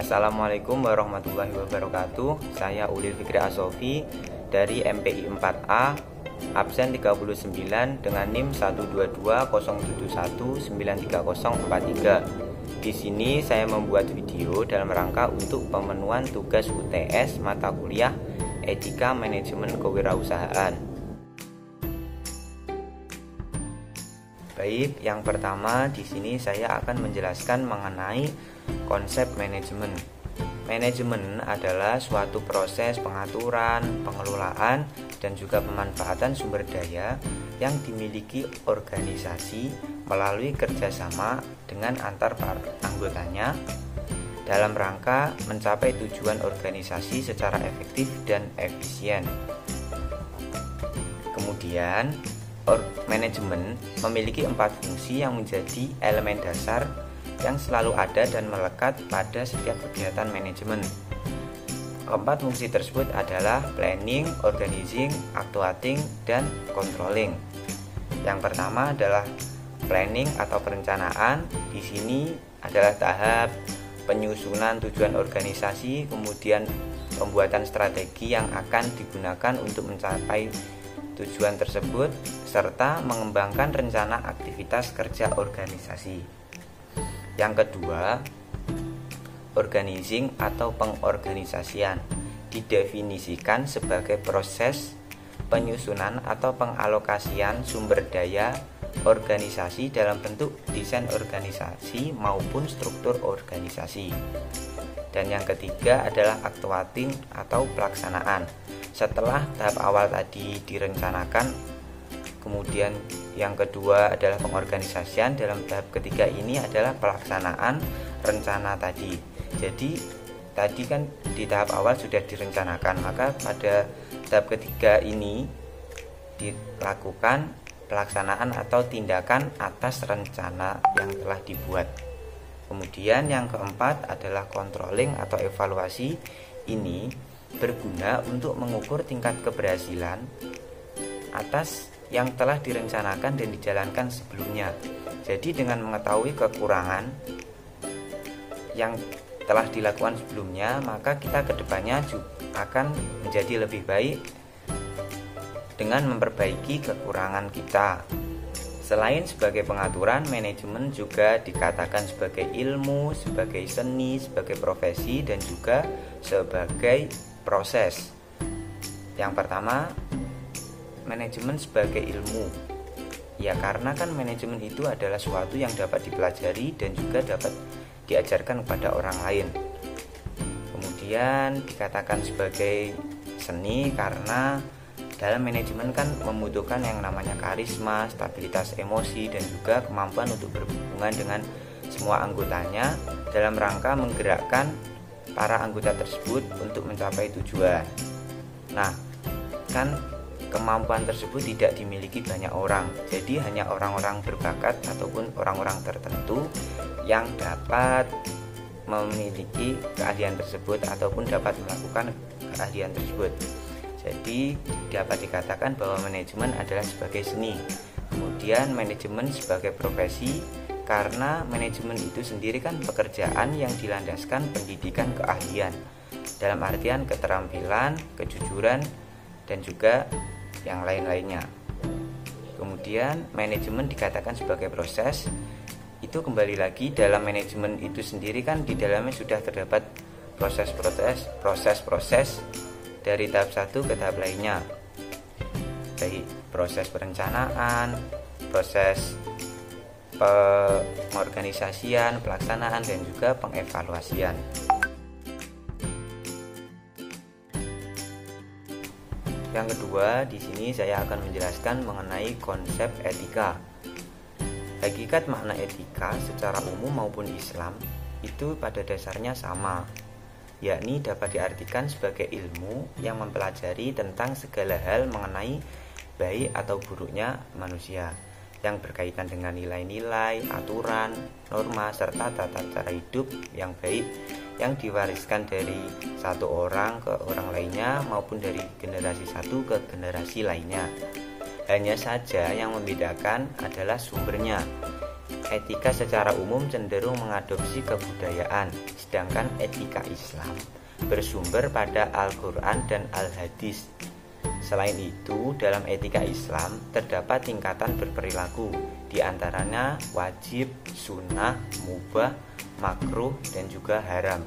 Assalamualaikum warahmatullahi wabarakatuh. Saya Ulil Fikri Asofi dari MPI 4A, absen 39 dengan NIM 12207193043. Di sini saya membuat video dalam rangka untuk pemenuhan tugas UTS mata kuliah Etika Manajemen Kewirausahaan. Baik, yang pertama di sini saya akan menjelaskan mengenai konsep manajemen. Manajemen adalah suatu proses pengaturan, pengelolaan, dan juga pemanfaatan sumber daya yang dimiliki organisasi melalui kerjasama dengan antar anggotanya dalam rangka mencapai tujuan organisasi secara efektif dan efisien. Kemudian, manajemen memiliki 4 fungsi yang menjadi elemen dasar yang selalu ada dan melekat pada setiap kegiatan manajemen. 4 fungsi tersebut adalah planning, organizing, actuating, dan controlling. Yang pertama adalah planning atau perencanaan. Di sini adalah tahap penyusunan tujuan organisasi, kemudian pembuatan strategi yang akan digunakan untuk mencapai tujuan tersebut, serta mengembangkan rencana aktivitas kerja organisasi. Yang kedua, organizing atau pengorganisasian didefinisikan sebagai proses penyusunan atau pengalokasian sumber daya organisasi dalam bentuk desain organisasi maupun struktur organisasi. Dan yang ketiga adalah actuating atau pelaksanaan. Setelah tahap awal tadi direncanakan, kemudian yang kedua adalah pengorganisasian, dalam tahap ketiga ini adalah pelaksanaan rencana tadi. Jadi tadi kan di tahap awal sudah direncanakan, maka pada tahap ketiga ini dilakukan pelaksanaan atau tindakan atas rencana yang telah dibuat. Kemudian yang keempat adalah controlling atau evaluasi. Ini berguna untuk mengukur tingkat keberhasilan atas yang telah direncanakan dan dijalankan sebelumnya. Jadi dengan mengetahui kekurangan yang telah dilakukan sebelumnya, maka kita kedepannya juga akan menjadi lebih baik dengan memperbaiki kekurangan kita. Selain sebagai pengaturan, manajemen juga dikatakan sebagai ilmu, sebagai seni, sebagai profesi, dan juga sebagai proses. Yang pertama, manajemen sebagai ilmu. Ya, karena kan manajemen itu adalah suatu yang dapat dipelajari dan juga dapat diajarkan kepada orang lain. Kemudian dikatakan sebagai seni karena dalam manajemen kan membutuhkan yang namanya karisma, stabilitas emosi, dan juga kemampuan untuk berhubungan dengan semua anggotanya dalam rangka menggerakkan para anggota tersebut untuk mencapai tujuan. Nah, kan kemampuan tersebut tidak dimiliki banyak orang, jadi hanya orang-orang berbakat ataupun orang-orang tertentu yang dapat memiliki keahlian tersebut ataupun dapat melakukan keahlian tersebut. Jadi dapat dikatakan bahwa manajemen adalah sebagai seni. Kemudian manajemen sebagai profesi, karena manajemen itu sendiri kan pekerjaan yang dilandaskan pendidikan keahlian dalam artian keterampilan, kejujuran, dan juga yang lain-lainnya. Kemudian manajemen dikatakan sebagai proses. Itu kembali lagi dalam manajemen itu sendiri kan di dalamnya sudah terdapat proses-proses dari tahap satu ke tahap lainnya, baik proses perencanaan, proses pengorganisasian, pelaksanaan, dan juga pengevaluasian. Yang kedua, di sini saya akan menjelaskan mengenai konsep etika. Hakikat makna etika secara umum maupun Islam itu pada dasarnya sama, yakni dapat diartikan sebagai ilmu yang mempelajari tentang segala hal mengenai baik atau buruknya manusia yang berkaitan dengan nilai-nilai, aturan, norma, serta tata cara hidup yang baik yang diwariskan dari satu orang ke orang lainnya maupun dari generasi satu ke generasi lainnya. Hanya saja yang membedakan adalah sumbernya. etika secara umum cenderung mengadopsi kebudayaan, sedangkan etika Islam bersumber pada Al-Quran dan Al-Hadis. Selain itu, dalam etika Islam terdapat tingkatan berperilaku, diantaranya wajib, sunnah, mubah, makruh, dan juga haram.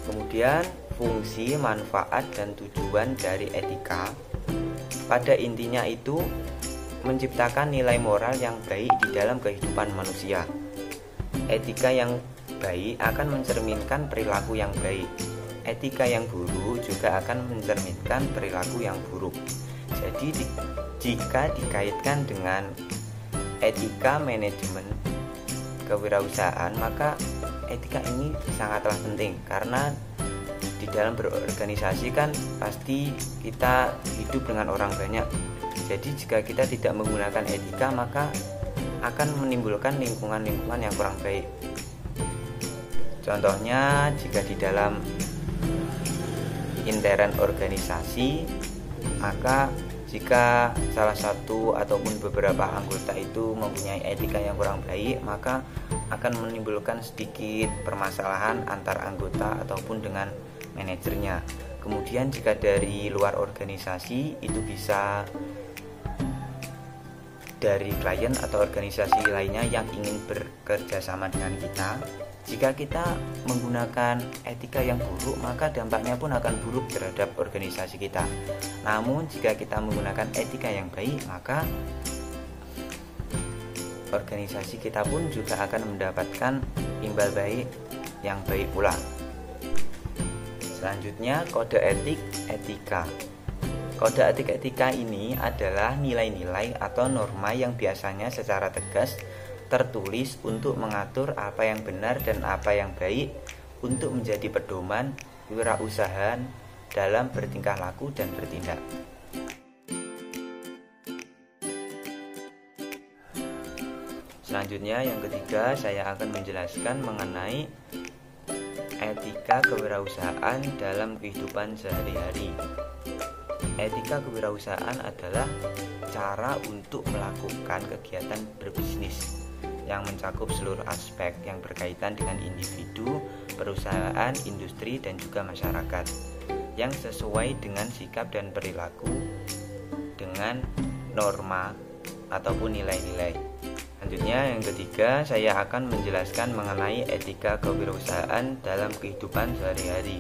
Kemudian, fungsi, manfaat, dan tujuan dari etika pada intinya itu menciptakan nilai moral yang baik di dalam kehidupan manusia. Etika yang baik akan mencerminkan perilaku yang baik. Etika yang buruk juga akan mencerminkan perilaku yang buruk. Jadi jika dikaitkan dengan etika manajemen kewirausahaan, maka etika ini sangatlah penting karena di dalam berorganisasi kan pasti kita hidup dengan orang banyak. Jadi jika kita tidak menggunakan etika, maka akan menimbulkan lingkungan-lingkungan yang kurang baik. Contohnya, jika di dalam intern organisasi, maka jika salah satu ataupun beberapa anggota itu mempunyai etika yang kurang baik, maka akan menimbulkan sedikit permasalahan antar anggota ataupun dengan manajernya. Kemudian jika dari luar organisasi, itu bisa dari klien atau organisasi lainnya yang ingin bekerja sama dengan kita. Jika kita menggunakan etika yang buruk, maka dampaknya pun akan buruk terhadap organisasi kita. Namun jika kita menggunakan etika yang baik, maka organisasi kita pun juga akan mendapatkan imbal baik yang baik pula. Selanjutnya, kode etik etika. Kode etik etika ini adalah nilai-nilai atau norma yang biasanya secara tegas tertulis untuk mengatur apa yang benar dan apa yang baik untuk menjadi pedoman wirausahaan dalam bertingkah laku dan bertindak. Selanjutnya, yang ketiga, saya akan menjelaskan mengenai etika kewirausahaan dalam kehidupan sehari-hari. Etika kewirausahaan adalah cara untuk melakukan kegiatan berbisnis yang mencakup seluruh aspek yang berkaitan dengan individu, perusahaan, industri, dan juga masyarakat, yang sesuai dengan sikap dan perilaku dengan norma ataupun nilai-nilai. Selanjutnya, yang ketiga, saya akan menjelaskan mengenai etika kewirausahaan dalam kehidupan sehari-hari.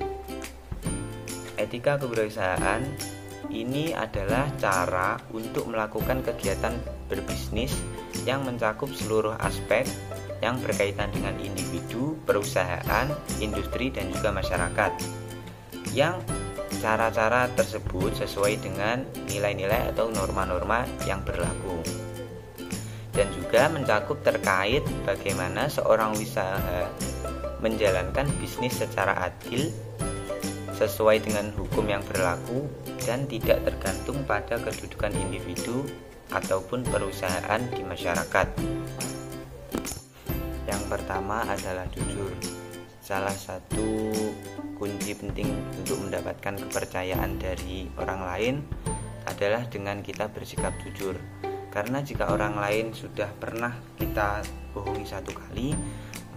Etika kewirausahaan ini adalah cara untuk melakukan kegiatan berbisnis yang mencakup seluruh aspek yang berkaitan dengan individu, perusahaan, industri, dan juga masyarakat. Yang cara-cara tersebut sesuai dengan nilai-nilai atau norma-norma yang berlaku. Dan juga mencakup terkait bagaimana seorang usaha menjalankan bisnis secara adil sesuai dengan hukum yang berlaku dan tidak tergantung pada kedudukan individu ataupun perusahaan di masyarakat. Yang pertama adalah jujur. Salah satu kunci penting untuk mendapatkan kepercayaan dari orang lain adalah dengan kita bersikap jujur. Karena jika orang lain sudah pernah kita bohongi satu kali,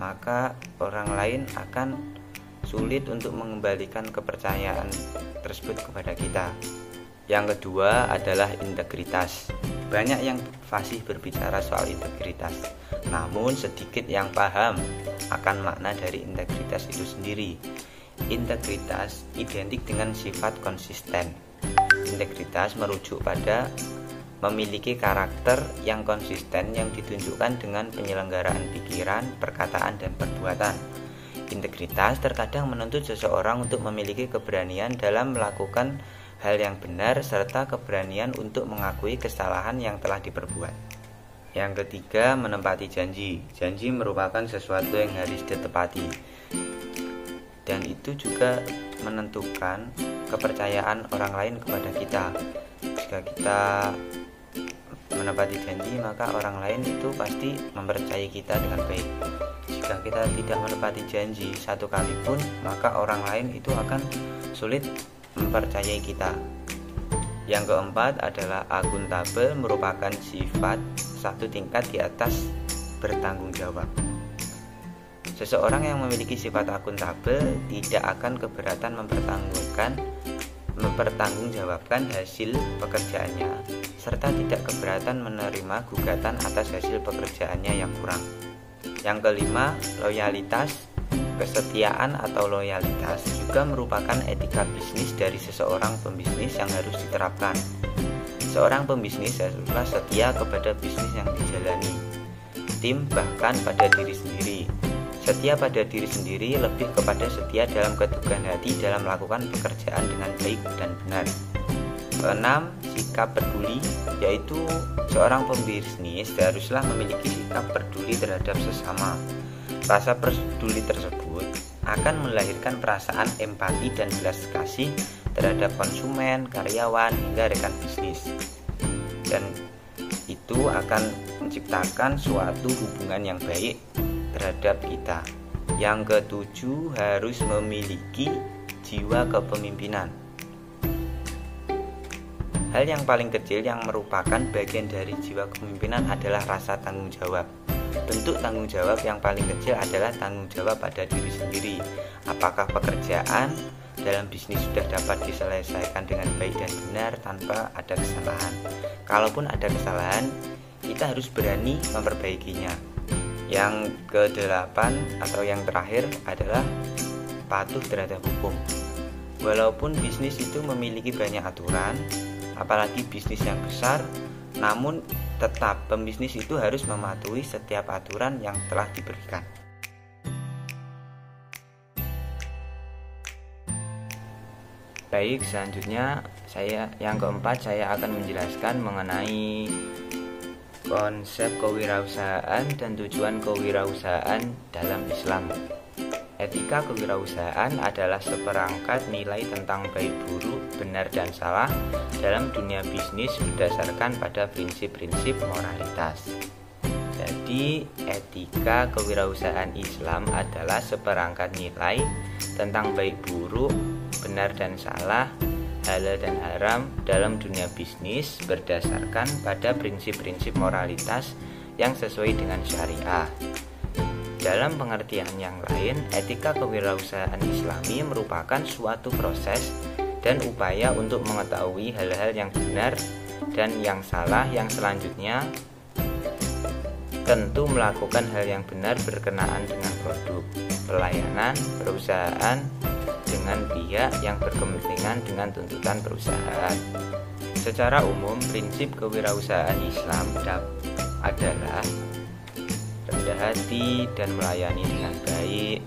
maka orang lain akan sulit untuk mengembalikan kepercayaan tersebut kepada kita. Yang kedua adalah integritas. Banyak yang fasih berbicara soal integritas, namun sedikit yang paham akan makna dari integritas itu sendiri. Integritas identik dengan sifat konsisten. Integritas merujuk pada memiliki karakter yang konsisten yang ditunjukkan dengan penyelenggaraan pikiran, perkataan, dan perbuatan. Integritas terkadang menuntut seseorang untuk memiliki keberanian dalam melakukan hal yang benar serta keberanian untuk mengakui kesalahan yang telah diperbuat. Yang ketiga, menepati janji. Janji merupakan sesuatu yang harus ditepati, dan itu juga menentukan kepercayaan orang lain kepada kita. Jika kita menepati janji, maka orang lain itu pasti mempercayai kita dengan baik. Jika kita tidak menepati janji satu kali pun, maka orang lain itu akan sulit mempercayai kita. Yang keempat adalah akuntabel, merupakan sifat satu tingkat di atas bertanggung jawab. Seseorang yang memiliki sifat akuntabel tidak akan keberatan mempertanggungjawabkan hasil pekerjaannya, serta tidak keberatan menerima gugatan atas hasil pekerjaannya yang kurang. Yang kelima, loyalitas. Kesetiaan atau loyalitas juga merupakan etika bisnis dari seseorang pembisnis yang harus diterapkan. Seorang pembisnis haruslah setia kepada bisnis yang dijalani, tim, bahkan pada diri sendiri. Setia pada diri sendiri lebih kepada setia dalam keteguhan hati dalam melakukan pekerjaan dengan baik dan benar. Keenam, sikap peduli, yaitu seorang pembisnis haruslah memiliki sikap peduli terhadap sesama. Rasa peduli tersebut akan melahirkan perasaan empati dan belas kasih terhadap konsumen, karyawan, hingga rekan bisnis. Dan itu akan menciptakan suatu hubungan yang baik terhadap kita. Yang ketujuh, harus memiliki jiwa kepemimpinan. Hal yang paling kecil yang merupakan bagian dari jiwa kepemimpinan adalah rasa tanggung jawab. Bentuk tanggung jawab yang paling kecil adalah tanggung jawab pada diri sendiri. Apakah pekerjaan dalam bisnis sudah dapat diselesaikan dengan baik dan benar tanpa ada kesalahan? Kalaupun ada kesalahan, kita harus berani memperbaikinya. Yang ke-8 atau yang terakhir adalah patuh terhadap hukum. Walaupun bisnis itu memiliki banyak aturan, apalagi bisnis yang besar, namun tetap pembisnis itu harus mematuhi setiap aturan yang telah diberikan. Baik, selanjutnya yang keempat saya akan menjelaskan mengenai konsep kewirausahaan dan tujuan kewirausahaan dalam Islam. Etika kewirausahaan adalah seperangkat nilai tentang baik buruk, benar dan salah dalam dunia bisnis berdasarkan pada prinsip-prinsip moralitas. Jadi, etika kewirausahaan Islam adalah seperangkat nilai tentang baik buruk, benar dan salah, halal dan haram dalam dunia bisnis berdasarkan pada prinsip-prinsip moralitas yang sesuai dengan syariah. Dalam pengertian yang lain, etika kewirausahaan Islami merupakan suatu proses dan upaya untuk mengetahui hal-hal yang benar dan yang salah, yang selanjutnya tentu melakukan hal yang benar berkenaan dengan produk, pelayanan, perusahaan, dengan pihak yang berkepentingan dengan tuntutan perusahaan. Secara umum, prinsip kewirausahaan Islam adalah rendah hati dan melayani dengan baik,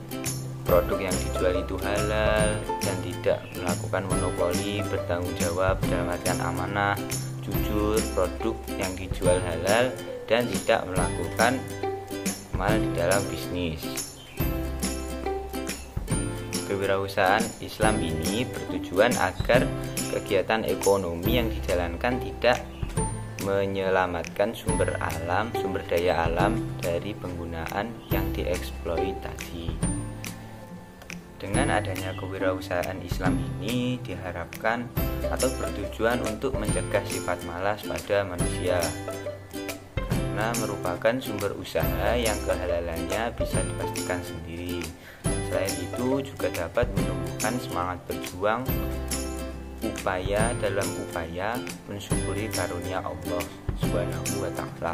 produk yang dijual itu halal dan tidak melakukan monopoli, bertanggung jawab dalam artian amanah, jujur, produk yang dijual halal dan tidak melakukan mal di dalam bisnis. Kewirausahaan Islam ini bertujuan agar kegiatan ekonomi yang dijalankan tidak menyelamatkan sumber daya alam dari penggunaan yang dieksploitasi. Dengan adanya kewirausahaan Islam ini diharapkan atau bertujuan untuk mencegah sifat malas pada manusia, karena merupakan sumber usaha yang kehalalannya bisa dipastikan sendiri. Selain itu juga dapat menumbuhkan semangat berjuang dalam upaya mensyukuri karunia Allah Subhanahu wa Ta'ala.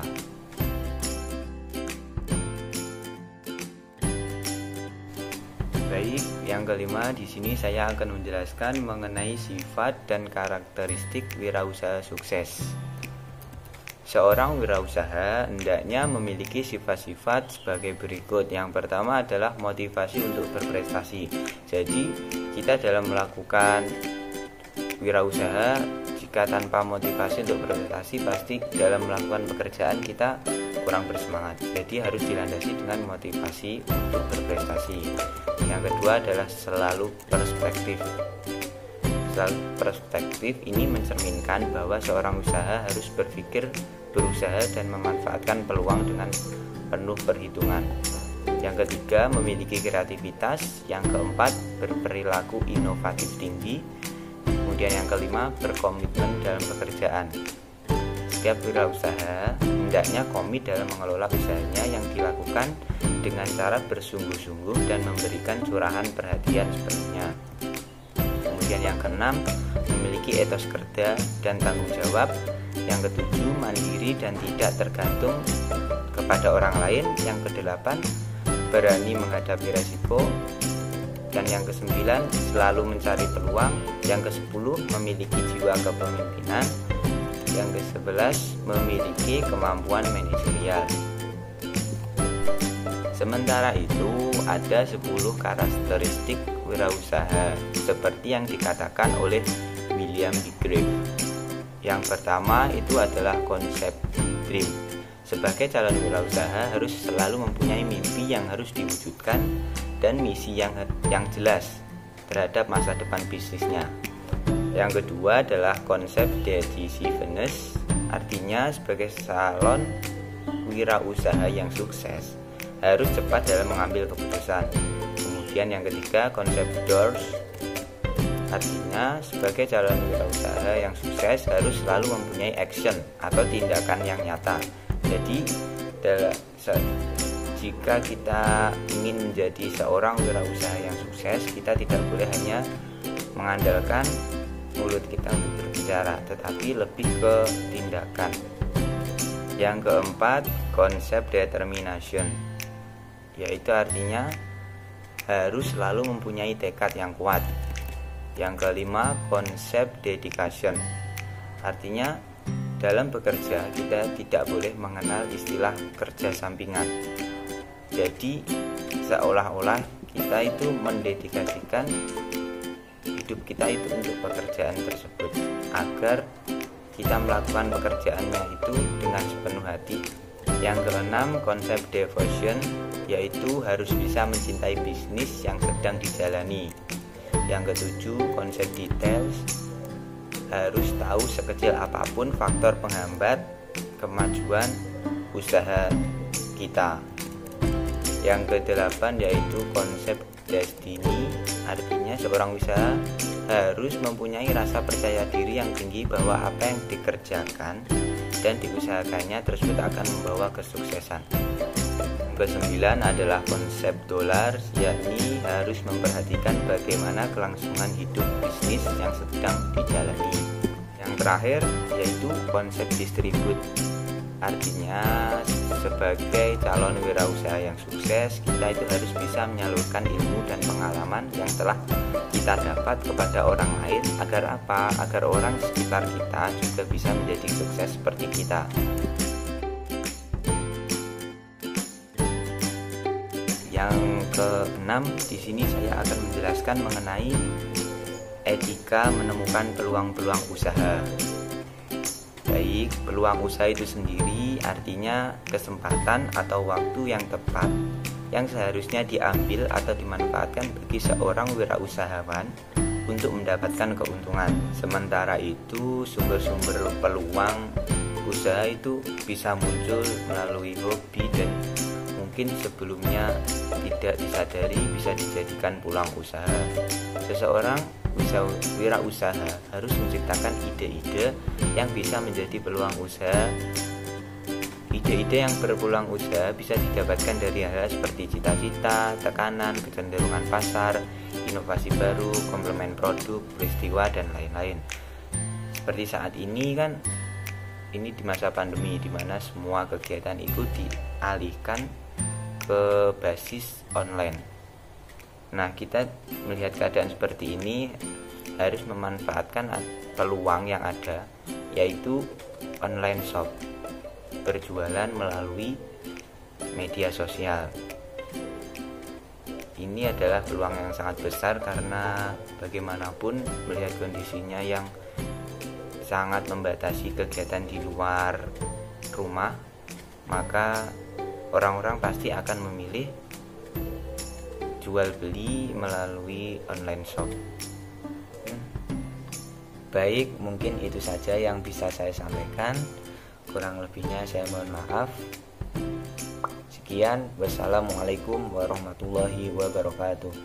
Baik, yang kelima di sini saya akan menjelaskan mengenai sifat dan karakteristik wirausaha sukses. Seorang wirausaha hendaknya memiliki sifat-sifat sebagai berikut. Yang pertama adalah motivasi untuk berprestasi. Jadi, kita dalam melakukan wirausaha, jika tanpa motivasi untuk berprestasi, pasti dalam melakukan pekerjaan kita kurang bersemangat. Jadi harus dilandasi dengan motivasi untuk berprestasi. Yang kedua adalah selalu perspektif. Perspektif ini mencerminkan bahwa seorang usaha harus berusaha dan memanfaatkan peluang dengan penuh perhitungan. Yang ketiga, memiliki kreativitas. Yang keempat, berperilaku inovatif tinggi. Kemudian yang kelima, berkomitmen dalam pekerjaan. setiap wirausaha hendaknya komit dalam mengelola usahanya yang dilakukan dengan cara bersungguh-sungguh dan memberikan curahan perhatian sepenuhnya. Kemudian yang keenam, memiliki etos kerja dan tanggung jawab. Yang ketujuh, mandiri dan tidak tergantung kepada orang lain. Yang kedelapan, berani menghadapi resiko. Dan yang kesembilan, selalu mencari peluang. Yang kesepuluh, memiliki jiwa kepemimpinan. Yang ke-11, memiliki kemampuan manajerial. Sementara itu, ada 10 karakteristik wirausaha seperti yang dikatakan oleh William Bigrave. Yang pertama itu adalah konsep dream. Sebagai calon wirausaha harus selalu mempunyai mimpi yang harus diwujudkan dan misi yang jelas terhadap masa depan bisnisnya. Yang kedua adalah konsep decisiveness, artinya sebagai calon wirausaha yang sukses harus cepat dalam mengambil keputusan. Kemudian yang ketiga, konsep doors, artinya sebagai calon wirausaha yang sukses harus selalu mempunyai action atau tindakan yang nyata. Jadi jika kita ingin menjadi seorang wirausaha yang sukses, kita tidak boleh hanya mengandalkan mulut kita untuk berbicara, tetapi lebih ke tindakan. Yang keempat, konsep determination, yaitu artinya harus selalu mempunyai tekad yang kuat. Yang kelima, konsep dedication, artinya dalam bekerja kita tidak boleh mengenal istilah kerja sampingan. Jadi seolah-olah kita itu mendedikasikan hidup kita itu untuk pekerjaan tersebut, agar kita melakukan pekerjaannya itu dengan sepenuh hati. Yang keenam, konsep devotion, yaitu harus bisa mencintai bisnis yang sedang dijalani. Yang ketujuh, konsep details, harus tahu sekecil apapun faktor penghambat kemajuan usaha kita. Yang kedelapan yaitu konsep destiny, artinya seorang usaha harus mempunyai rasa percaya diri yang tinggi bahwa apa yang dikerjakan dan diusahakannya tersebut akan membawa kesuksesan. Kesembilan adalah konsep dolar, yakni harus memperhatikan bagaimana kelangsungan hidup bisnis yang sedang dijalani. Yang terakhir yaitu konsep distribute, artinya sebagai calon wirausaha yang sukses, kita itu harus bisa menyalurkan ilmu dan pengalaman yang telah kita dapat kepada orang lain. Agar apa? Agar orang sekitar kita juga bisa menjadi sukses seperti kita. Yang keenam, di sini saya akan menjelaskan mengenai etika menemukan peluang-peluang usaha. Baik, peluang usaha itu sendiri artinya kesempatan atau waktu yang tepat yang seharusnya diambil atau dimanfaatkan bagi seorang wirausahawan untuk mendapatkan keuntungan. Sementara itu, sumber-sumber peluang usaha itu bisa muncul melalui hobi dan mungkin sebelumnya tidak disadari bisa dijadikan peluang usaha. Seseorang wirausaha harus menciptakan ide-ide yang bisa menjadi peluang usaha. Ide-ide yang berpeluang usaha bisa didapatkan dari hal seperti cita-cita, tekanan, kecenderungan pasar, inovasi baru, komplement produk, peristiwa, dan lain-lain. Seperti saat ini kan, ini di masa pandemi di mana semua kegiatan itu dialihkan ke basis online. Nah, kita melihat keadaan seperti ini harus memanfaatkan peluang yang ada, yaitu online shop, berjualan melalui media sosial. Ini adalah peluang yang sangat besar karena bagaimanapun melihat kondisinya yang sangat membatasi kegiatan di luar rumah, maka orang-orang pasti akan memilih jual beli melalui online shop. Baik, mungkin itu saja yang bisa saya sampaikan. Kurang lebihnya saya mohon maaf. Sekian, wassalamualaikum warahmatullahi wabarakatuh.